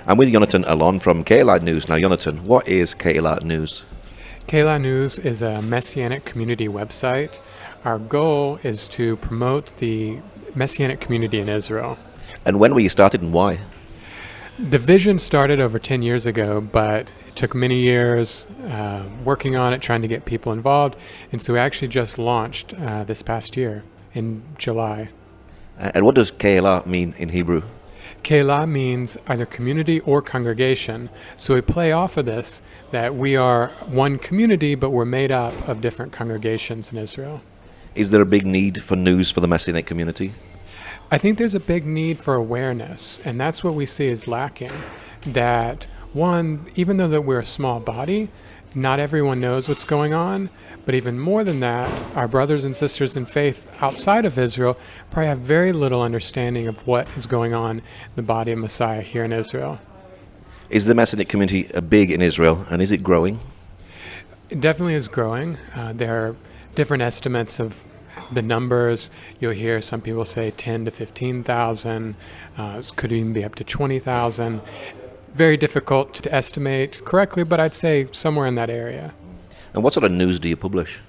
I'm with Yonathan Allon from Kehellah News. Now, Yonathan, what is Kehellah News? Kehellah News is a Messianic community website. Our goal is to promote the Messianic community in Israel. And when were you started and why? The vision started over 10 years ago, but it took many years working on it, trying to get people involved. And so we actually just launched this past year in July. And what does Kehellah mean in Hebrew? Kehellah means either community or congregation. So we play off of this, that we are one community, but we're made up of different congregations in Israel. Is there a big need for news for the Messianic community? I think there's a big need for awareness, and that's what we see is lacking. That one, even though that we're a small body, not everyone knows what's going on, but even more than that, our brothers and sisters in faith outside of Israel probably have very little understanding of what is going on in the body of Messiah here in Israel. Is the Messianic community big in Israel, and is it growing? It definitely is growing. There are different estimates of the numbers. You'll hear some people say 10 to 15,000, could even be up to 20,000. Very difficult to estimate correctly, but I'd say somewhere in that area. And what sort of news do you publish?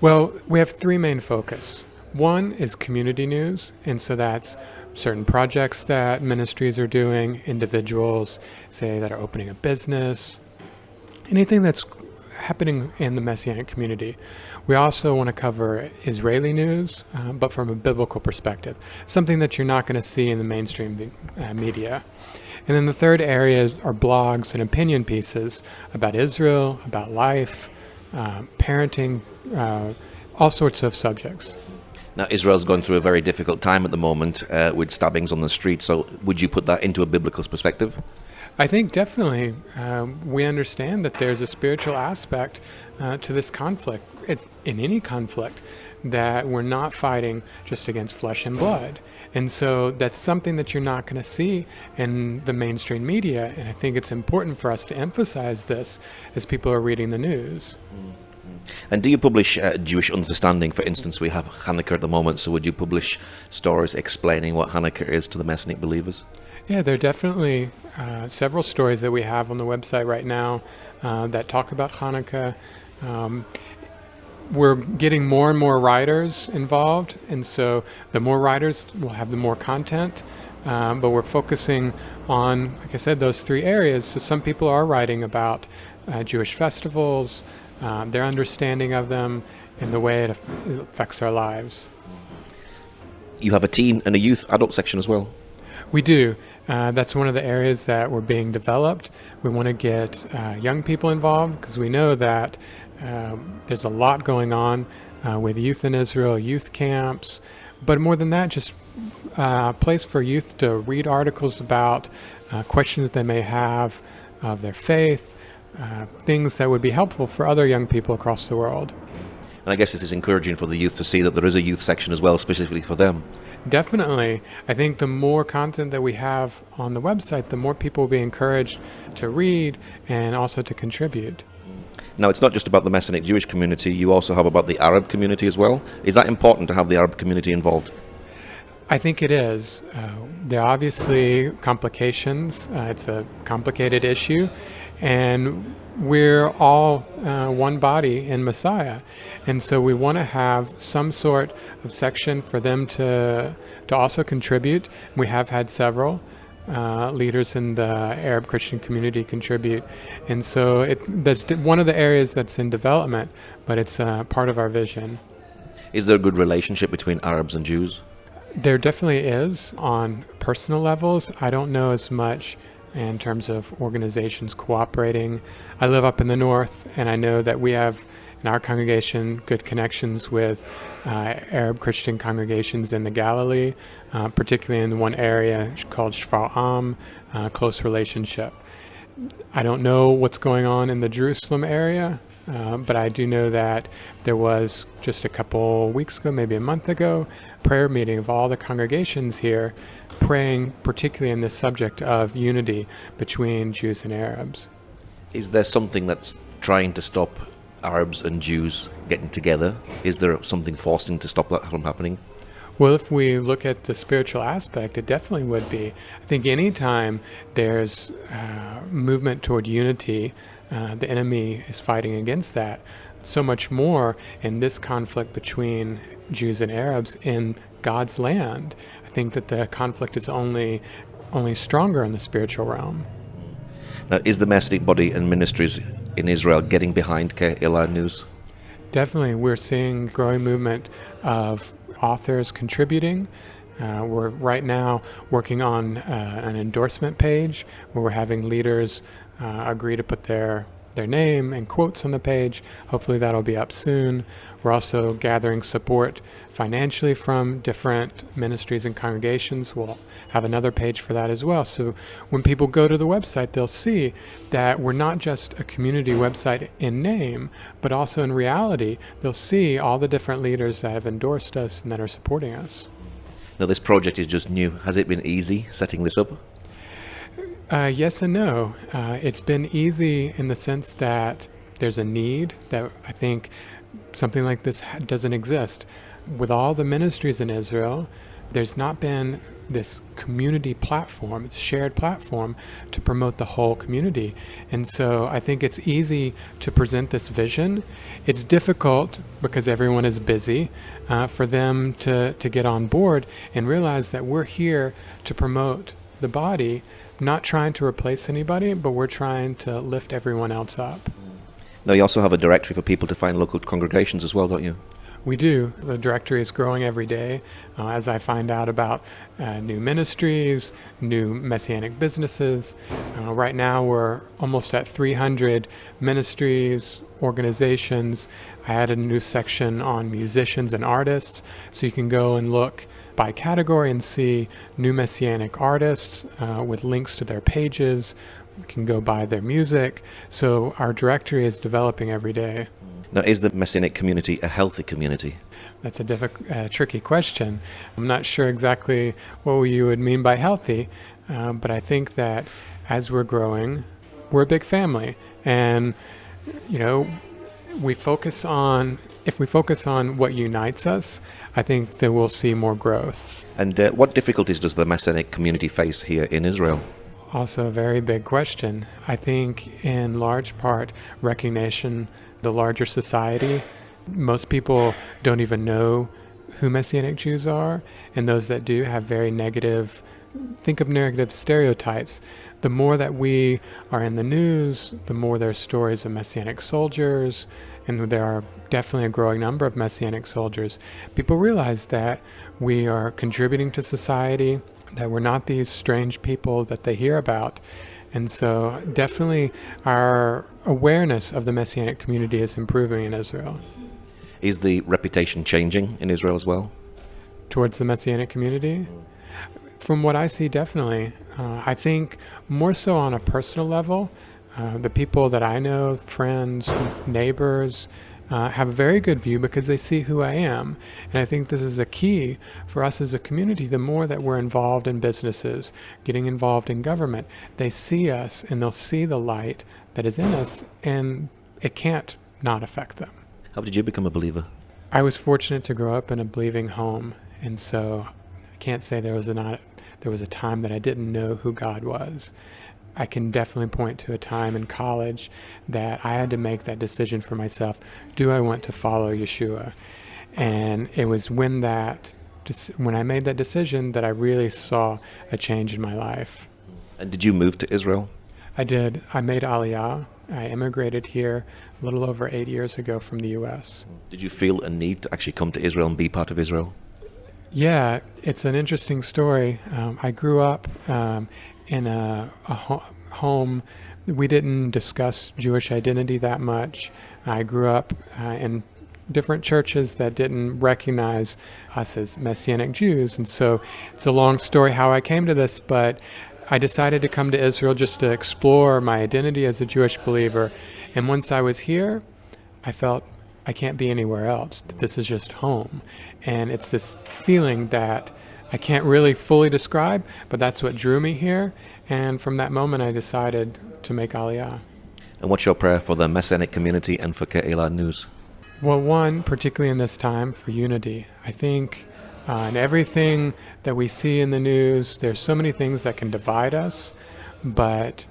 Well, we have three main focus. One is community news, and so that's certain projects that ministries are doing, individuals, say, that are opening a business, anything that's happening in the Messianic community. We also want to cover Israeli news, but from a biblical perspective, something that you're not going to see in the mainstream media. And then the third area are blogs and opinion pieces about Israel, about life, parenting, all sorts of subjects. Now, Israel's going through a very difficult time at the moment with stabbings on the street, so would you put that into a biblical perspective? I think definitely we understand that there's a spiritual aspect to this conflict. It's in any conflict that we're not fighting just against flesh and blood. And so that's something that you're not going to see in the mainstream media. And I think it's important for us to emphasize this as people are reading the news. And do you publish Jewish understanding? For instance, we have Hanukkah at the moment, so would you publish stories explaining what Hanukkah is to the Messianic believers? Yeah, there are definitely several stories that we have on the website right now that talk about Hanukkah. We're getting more and more writers involved, and so the more writers, we'll have the more content. But we're focusing on, like I said, those three areas. So some people are writing about Jewish festivals, their understanding of them, and the way it affects our lives. You have a teen and a youth adult section as well. We do. That's one of the areas that we're being developed. We want to get young people involved because we know that there's a lot going on with youth in Israel, youth camps, but more than that, just a place for youth to read articles about questions they may have of their faith, things that would be helpful for other young people across the world. And I guess this is encouraging for the youth to see that there is a youth section as well, specifically for them. Definitely. I think the more content that we have on the website, the more people will be encouraged to read and also to contribute. Now, it's not just about the Messianic Jewish community, you also have about the Arab community as well. Is that important to have the Arab community involved? I think it is. There are obviously complications. It's a complicated issue, and we're all one body in Messiah. And so we want to have some sort of section for them to also contribute. We have had several leaders in the Arab Christian community contribute. And so that's one of the areas that's in development, but it's part of our vision. Is there a good relationship between Arabs and Jews? There definitely is on personal levels. I don't know as much in terms of organizations cooperating. I live up in the north, and I know that we have in our congregation good connections with Arab Christian congregations in the Galilee, particularly in one area called Shfar'am, close relationship. I don't know what's going on in the Jerusalem area, but I do know that there was just a couple weeks ago, maybe a month ago, prayer meeting of all the congregations here, praying particularly in this subject of unity between Jews and Arabs. Is there something that's trying to stop Arabs and Jews getting together? Is there something forcing to stop that from happening? Well, if we look at the spiritual aspect, it definitely would be. I think anytime there's movement toward unity, the enemy is fighting against that. So much more in this conflict between Jews and Arabs in God's land. I think that the conflict is only stronger in the spiritual realm. Now, is the Messianic body and ministries in Israel getting behind Kehellah News? Definitely, we're seeing growing movement of authors contributing. We're right now working on an endorsement page where we're having leaders agree to put their name and quotes on the page. Hopefully that'll be up soon. We're also gathering support financially from different ministries and congregations. We'll have another page for that as well. So when people go to the website, they'll see that we're not just a community website in name, but also in reality, they'll see all the different leaders that have endorsed us and that are supporting us. Now, this project is just new. Has it been easy setting this up? Yes and no. It's been easy in the sense that there's a need that I think something like this doesn't exist. With all the ministries in Israel, there's not been this community platform, this shared platform to promote the whole community. And so I think it's easy to present this vision. It's difficult because everyone is busy for them to get on board and realize that we're here to promote the body, not trying to replace anybody, but we're trying to lift everyone else up. Now, you also have a directory for people to find local congregations as well, don't you? We do. The directory is growing every day as I find out about new ministries, new messianic businesses. Right now we're almost at 300 ministries, organizations. I added a new section on musicians and artists, so you can go and look by category and see new messianic artists with links to their pages. You can go buy their music. So our directory is developing every day. Now, is the Messianic community a healthy community? That's a tricky question. I'm not sure exactly what you would mean by healthy, but I think that as we're growing, we're a big family. And, if we focus on what unites us, I think that we'll see more growth. And what difficulties does the Messianic community face here in Israel? Also a very big question. I think in large part recognition, the larger society, most people don't even know who Messianic Jews are, and those that do have very negative stereotypes. The more that we are in the news, the more there's stories of Messianic soldiers, and there are definitely a growing number of Messianic soldiers. People realize that we are contributing to society, that we're not these strange people that they hear about. And so definitely our awareness of the Messianic community is improving in Israel. Is the reputation changing in Israel as well? Towards the Messianic community? From what I see, definitely. I think more so on a personal level. The people that I know, friends, neighbors, have a very good view because they see who I am. And I think this is a key for us as a community. The more that we're involved in businesses, getting involved in government, they see us and they'll see the light that is in us, and it can't not affect them. How did you become a believer? I was fortunate to grow up in a believing home, and so I can't say there was a time that I didn't know who God was. I can definitely point to a time in college that I had to make that decision for myself. Do I want to follow Yeshua? And it was when I made that decision that I really saw a change in my life. And did you move to Israel? I did. I made Aliyah. I immigrated here a little over 8 years ago from the U.S. Did you feel a need to actually come to Israel and be part of Israel? Yeah, it's an interesting story. I grew up in a home. We didn't discuss Jewish identity that much. I grew up in different churches that didn't recognize us as Messianic Jews. And so it's a long story how I came to this, but I decided to come to Israel just to explore my identity as a Jewish believer. And once I was here, I felt I can't be anywhere else. This is just home. And it's this feeling that I can't really fully describe, but that's what drew me here. And from that moment, I decided to make Aliyah. And what's your prayer for the Messianic community and for Kehellah News? Well, one, particularly in this time, for unity. I think And everything that we see in the news, there's so many things that can divide us, but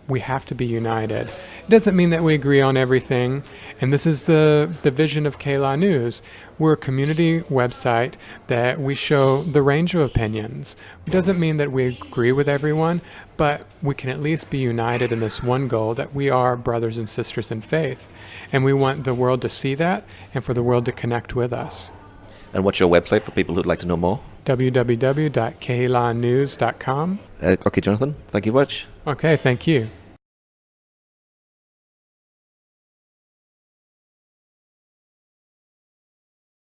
we have to be united. It doesn't mean that we agree on everything, and this is the vision of Kehellah News. We're a community website that we show the range of opinions. It doesn't mean that we agree with everyone, but we can at least be united in this one goal that we are brothers and sisters in faith, and we want the world to see that and for the world to connect with us. And what's your website for people who'd like to know more? www.kehellahnews.com. Okay, Jonathan, thank you much. Okay, thank you.